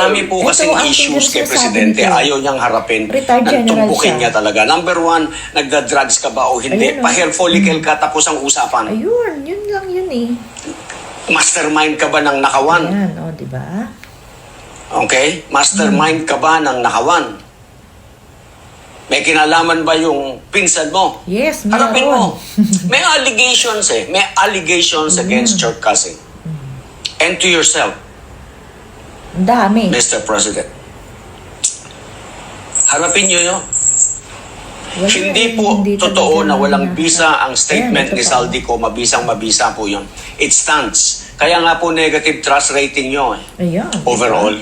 Marami po kasing issues kay Presidente. Ayaw niyang harapin. Tumbukin niya talaga. Number one, nagda-drugs ka ba o hindi? Pa-hair follicle ka tapos ang usapan. Ayun, yun lang yun eh. Mastermind ka ba ng nakawan? Ayan, o, diba? Okay? Mastermind ka ba ng nakawan? May kinalaman ba yung pinsan mo? Yes, harapin meron. mo. May allegations eh. May allegations against your cousin. And to yourself, Ang dami. Mr. President. Harapin niyo yun. Hindi po totoo na walang bisa ang statement ni Saldico. Mabisang-mabisa po yun. It stands. Kaya nga po negative trust rating nyo overall.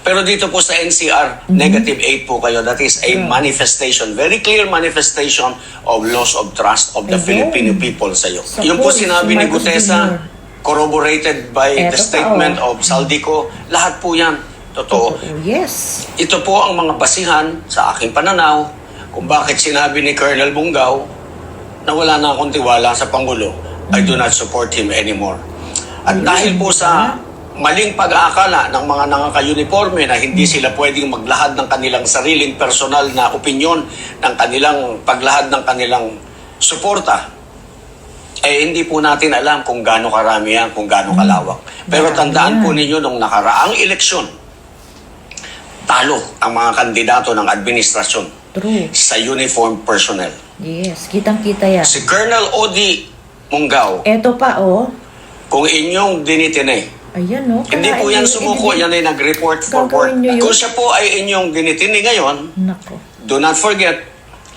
Pero dito po sa NCR, negative 8 po kayo. That is a manifestation, very clear manifestation of loss of trust of the Filipino people sa iyo. Yung po sinabi ni Gutesa, corroborated by the statement of Saldico, lahat po yan. Totoo. Yes. Ito po ang mga basihan sa aking pananaw kung bakit sinabi ni Colonel Bungaw na wala na akong tiwala sa Pangulo. I do not support him anymore. At dahil po sa maling pag-aakala ng mga nangaka-uniforme na hindi sila pwedeng maglahad ng kanilang sariling personal na opinyon, ng kanilang paglahad ng kanilang suporta, hindi po natin alam kung gaano karami yan, kung gaano kalawak. Pero tandaan po ninyo nung nakaraang eleksyon, talo ang mga kandidato ng administrasyon sa uniform personnel. Yes, kitang-kita yan. Si Colonel Odi Bungaw, eto pa, kung inyong dinitine, ayan, hindi po yan sumuko, yan ay nag-report for court. Kung siya po ay inyong dinitine ngayon, Nako. do not forget,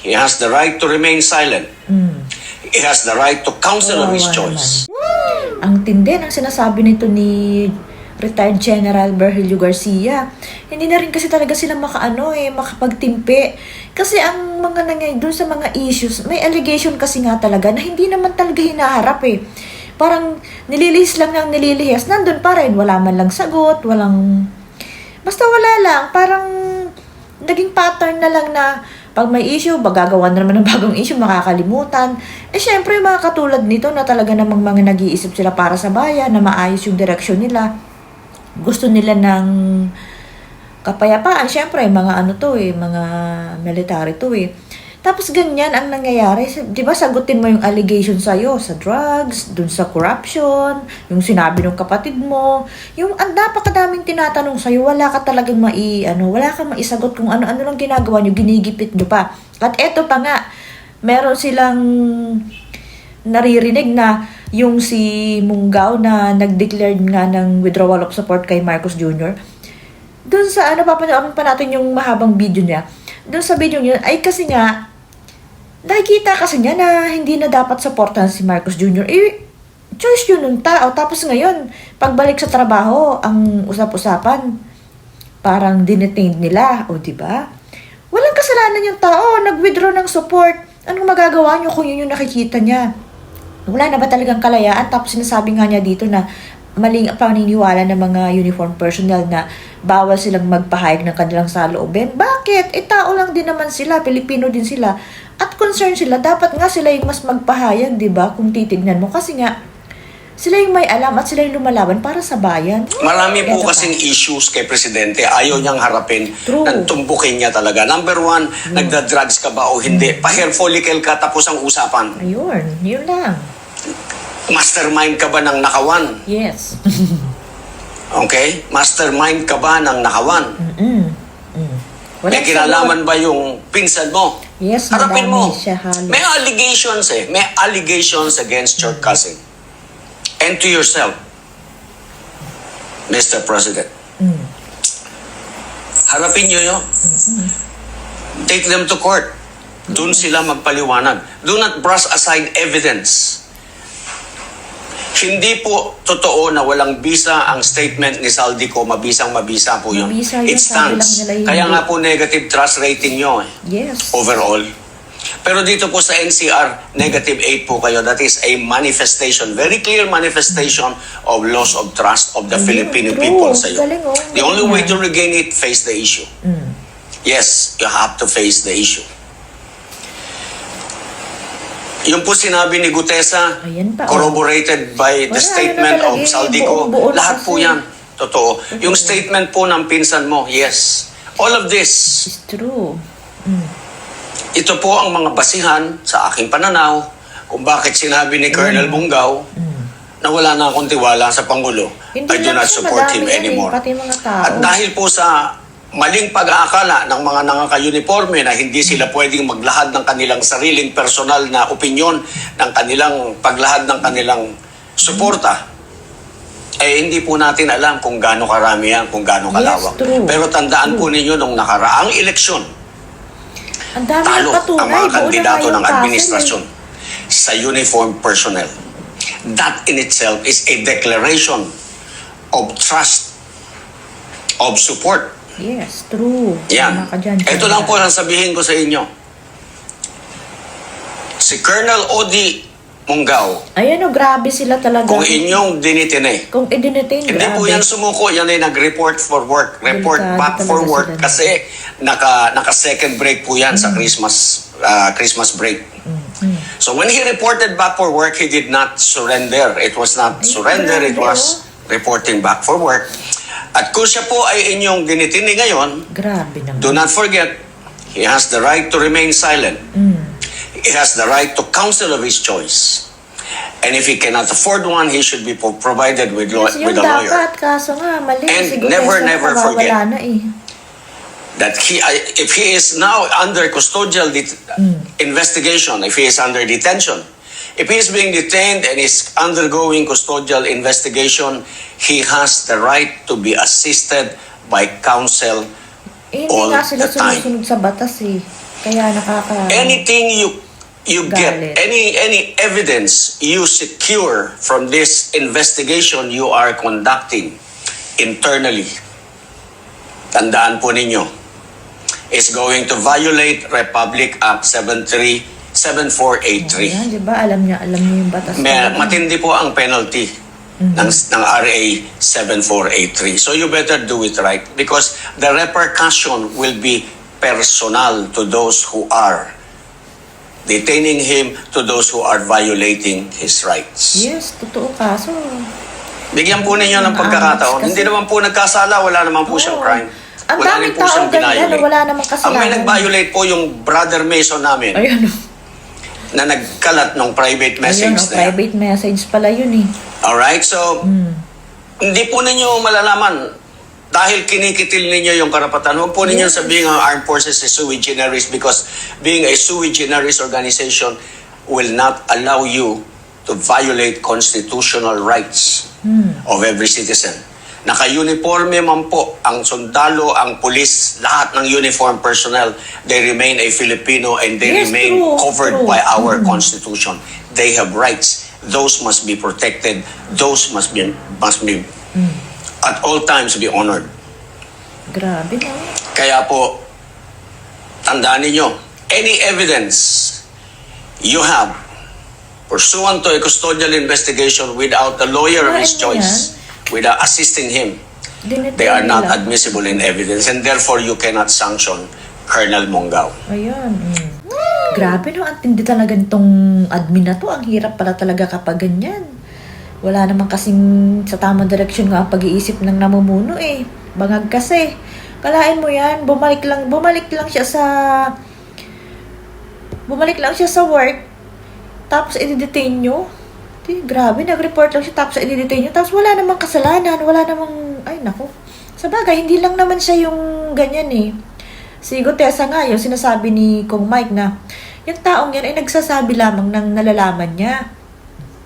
he has the right to remain silent. He has the right to counsel of his choice. Ang tindi ng sinasabi nito ni retired General Virgilio Garcia. Hindi na rin kasi talaga sila makapagtimpi. Kasi ang mga nangyayari doon sa mga issues, may allegation kasi nga talaga na hindi naman talaga hinaharap eh. Parang nililihis lang ng nililihis, nandun pa rin, wala man lang sagot, basta wala lang, parang naging pattern na lang na pag may issue, gagawa na naman ng bagong issue, makakalimutan. Syempre, mga katulad nito na talaga namang mga nag-iisip sila para sa bayan, na maayos yung direksyon nila. Gusto nila ng kapayapaan. Syempre, mga mga military to eh. Tapos ganyan ang nangyayari. Di ba sagutin mo yung allegation sa'yo sa drugs, dun sa corruption, yung sinabi ng kapatid mo, yung napakadaming tinatanong sa'yo, wala ka talagang wala kang maisagot kung ano-ano lang ginagawa nyo, ginigipit nyo pa. At eto pa nga, meron silang naririnig na yung si Bungaw na nag-declare nga ng withdrawal of support kay Marcos Jr. Dun sa papanoorin pa natin yung mahabang video niya. Dun sa video niya, ay kasi nga, nakikita kasi niya na hindi na dapat supportan si Marcos Jr. Choice yun ng tao. Tapos ngayon, pagbalik sa trabaho, ang usap-usapan, parang dinetained nila. O, diba? Walang kasalanan yung tao. Nag-withdraw ng support. Anong magagawa niyo kung yun yung nakikita niya? Wala na ba talagang kalayaan? Tapos sinasabi nga niya dito na maling paniniwala ng mga uniform personnel na bawal silang magpahayag ng kanilang saloobin. Bakit? Tao lang din naman sila. Pilipino din sila. At concerned sila, dapat nga sila yung mas magpahayag, di ba? Kung titignan mo. Kasi nga, sila yung may alam at sila yung lumalaban para sa bayan. Marami po kasing issues kay Presidente. Ayaw niyang harapin. Tumbukin niya talaga. Number one, nagda-drugs ka ba o hindi? Pa-hair follicle ka tapos ang usapan. Ayun, yun lang. Mastermind ka ba ng nakawan? Yes. Okay? Mastermind ka ba ng nakawan? May kinalaman ba yung pinsan mo? Yes, harapin mo. Siya halos. May allegations May allegations against your cousin. And to yourself, Mr. President. Harapin niyo yun. Take them to court. Doon sila magpaliwanag. Do not brush aside evidence. Hindi po totoo na walang bisa ang statement ni Saldico. Mabisang-mabisa po yun. It stands. Kaya nga po negative trust rating nyo Yes. overall. Pero dito po sa NCR, negative 8 po kayo. That is a manifestation, very clear manifestation of loss of trust of the Filipino people sa iyo. The only way to regain it, face the issue. Yes, you have to face the issue. Yung po sinabi ni Gutesa, corroborated by the statement of Saldico, lahat po yan. Totoo. Yung statement po ng pinsan mo, yes. All of this, It's true. ito po ang mga basihan sa aking pananaw kung bakit sinabi ni Colonel Bungaw na wala na akong tiwala sa Pangulo. I do lang not siya, support him madami yan anymore. Pati mga tao. At dahil po sa maling pag-aakala ng mga nangaka-uniforme na hindi sila pwedeng maglahad ng kanilang sariling personal na opinyon, ng kanilang paglahad ng kanilang suporta, hindi po natin alam kung gaano karami yan, kung gaano kalawak. true. Pero tandaan po ninyo nung nakaraang eleksyon, Ang dami talo ng patunay. ang mga buo na kandidato nga yung ng puzzle, administrasyon sa uniformed personnel. That in itself is a declaration of trust, of support. Yes, true. Yan. Tama ka dyan, Ito lang po ang sabihin ko sa inyo. Si Colonel Odi Mungaw, Ayan o, grabe sila talaga. kung inyong dinitine, Kung i-detain, hindi grabe. po yan sumuko, yan ay nag-report for work. Report Delikado back for talaga work sila. kasi naka second break po yan sa Christmas break. So when he reported back for work, he did not surrender. It was not surrender, it was reporting back for work. At kung siya po ay inyong dinitini ngayon, Grabe naman. do not forget, he has the right to remain silent. He has the right to counsel of his choice. And if he cannot afford one, he should be provided with, Yes, yun with a lawyer. dapat, kaso nga, mali. And Siguro never, kasi never mawawala forget. na eh. That if he is now under custodial investigation, if he is under detention, if he is being detained and is undergoing custodial investigation, he has the right to be assisted by counsel. Eh, All hindi nga sila the time. sumusunod sa batas eh. Kaya Anything you Galit. get, any evidence you secure from this investigation you are conducting internally, tandaan po ninyo, is going to violate Republic Act 7483. Ayan, di ba? Alam niya yung batas. talaga. Matindi po ang penalty ng RA 7483. So you better do it right because the repercussion will be personal to those who are detaining him, to those who are violating his rights. Yes, totoo kaso. Bigyan po ninyo ng pagkakataon. Kasi- Hindi naman po nagkasala, wala naman po siyang Oo. crime. Ang Wala daming rin po siyang tao ganyan, binayolate. wala namang kasalanan. Ang may nag-violate po yung brother Mason namin Ayan o. na nagkalat ng private Ayun message o, na yan. private message pala yun eh. Alright, so hindi po ninyo malalaman dahil kinikitil ninyo yung karapatan. Huwag po ninyo sabihin ang Armed Forces is sui generis because being a sui generis organization will not allow you to violate constitutional rights of every citizen. Naka-uniforme man po ang sundalo, ang pulis, lahat ng uniform personnel, they remain a Filipino and they Yes, remain true, covered true. by our Constitution. They have rights. Those must be protected. Those must be at all times be honored. Grabe na. Kaya po, tandaan ninyo, any evidence you have pursuant to a custodial investigation without a lawyer of his Ano choice, without assisting him, Dinetain they are not nila. admissible in evidence and therefore you cannot sanction Colonel Mungaw. Ayan. Grabe no, ang tindi talaga nitong admin na to. Ang hirap pala talaga kapag ganyan. Wala naman kasing sa tamang direksyon nga ang pag-iisip ng namumuno eh. Bangag kasi. Kalain mo yan, bumalik lang siya sa work. Tapos i-detain nyo. Grabe, nag-report lang siya tapos i-detain nyo. Tapos wala namang kasalanan, wala namang, ay naku. Sa bagay, hindi lang naman siya yung ganyan eh. Si Gutesa nga, yung sinasabi ni Kong Mike na yung taong yan ay nagsasabi lamang ng nalalaman niya.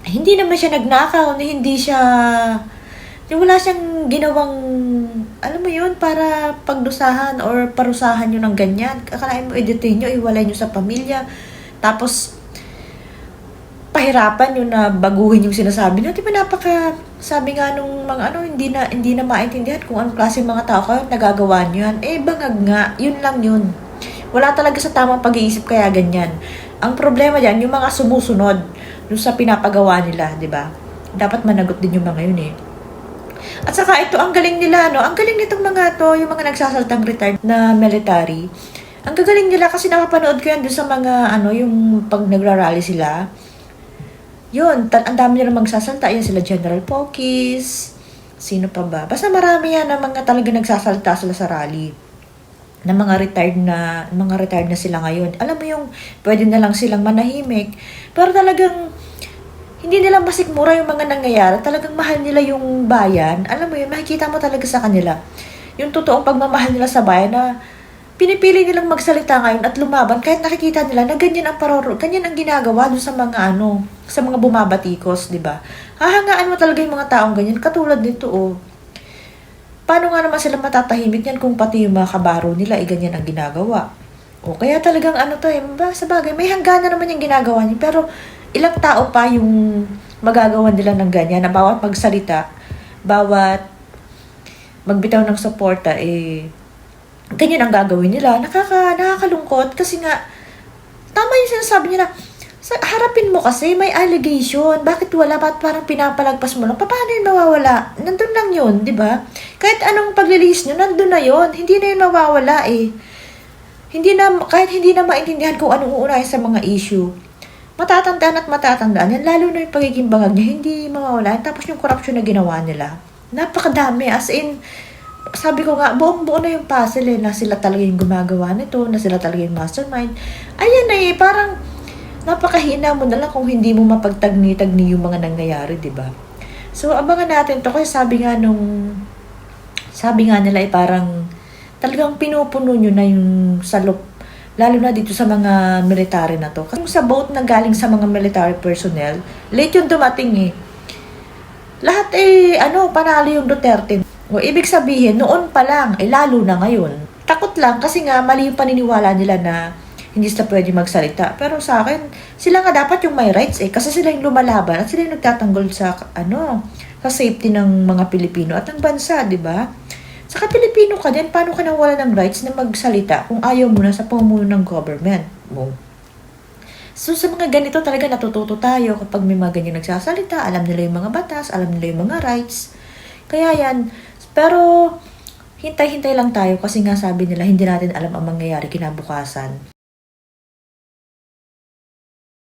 Hindi naman siya nagnakaw, hindi siya, wala siyang ginawang, alam mo yun, para pagdusahan or parusahan nyo ng ganyan. Akalain mo, i-detain nyo, iwalay nyo sa pamilya. Tapos, pahirapan nyo na baguhin yung sinasabi nyo. Diba sabi nga nung mga hindi na maintindihan kung anong klase mga tao kayo, nagagawa nyo yan. Bangag nga, yun lang yun. Wala talaga sa tamang pag-iisip kaya ganyan. Ang problema dyan, yung mga sumusunod dun sa pinapagawa nila, di ba? Dapat managot din yung mga yun eh. At saka ito, ang galing nila, no? Ang galing nitong mga to, yung mga nagsasaltang retired na military. Ang gagaling nila kasi nakapanood ko yan dun sa mga, yung pag nagra-rally sila. Yun, ang dami nila magsasalta. Yan sila General Pokis, Sino pa ba? Basta marami yan na mga talaga nagsasalita sila sa rally. Na mga retired na sila ngayon. Alam mo yung pwede na lang silang manahimik. Pero talagang hindi nila masikmura yung mga nangyayari. Talagang mahal nila yung bayan. Alam mo yun, makikita mo talaga sa kanila. Yung totoong pagmamahal nila sa bayan na pinipili nilang magsalita ngayon at lumaban kahit nakikita nila na ganyan ang ginagawa doon sa mga sa mga bumabatikos, 'di ba? Hahangaan mo talaga yung mga taong ganyan katulad nito Paano nga naman sila matatahimik yan kung pati yung mga kabaro nila ganyan ang ginagawa? Kaya talagang sa bagay, may hangganan naman yung ginagawa niya pero ilang tao pa yung magagawa nila ng ganyan na bawat magsalita, bawat magbitaw ng suporta ganyan ang gagawin nila. Nakakalungkot kasi nga, tama yung sinasabi nila, harapin mo kasi, may allegation. Bakit wala? Ba't parang pinapalagpas mo lang? Paano yun mawawala? Nandun lang yun, di ba? Kahit anong paglilihis nyo, nandun na yun. Hindi na yun mawawala kahit hindi na maintindihan kung anong uunahin sa mga issue. Matatandaan yan. Lalo na yung pagiging bangag niya, hindi mawawala. Tapos yung corruption na ginawa nila. Napakadami. As in, sabi ko nga, buong-buo na yung puzzle na sila talaga yung gumagawa nito, na sila talaga yung mastermind. Ayan parang napakahina mo na lang kung hindi mo mapagtagni-tagni yung mga nangyayari, di ba? So, abangan natin to kasi sabi nga nila parang talagang pinupuno nyo na yung salop, lalo na dito sa mga military na to. Kasi sa boat na galing sa mga military personnel, late yung dumating Lahat panalo yung Duterte. Ibig sabihin, noon pa lang, lalo na ngayon. Takot lang kasi nga mali yung paniniwala nila na hindi sila pwede magsalita. Pero sa akin, sila nga dapat yung may rights kasi sila yung lumalaban at sila yung nagtatanggol sa safety ng mga Pilipino at ng bansa, di ba? Saka Pilipino ka din, paano ka nawala ng rights na magsalita kung ayaw mo na sa pamumuno ng government mo? So, sa mga ganito talaga natututo tayo kapag may mga ganyan nagsasalita, alam nila yung mga batas, alam nila yung mga rights. Kaya yan, pero hintay-hintay lang tayo kasi nga sabi nila hindi natin alam ang mangyayari kinabukasan.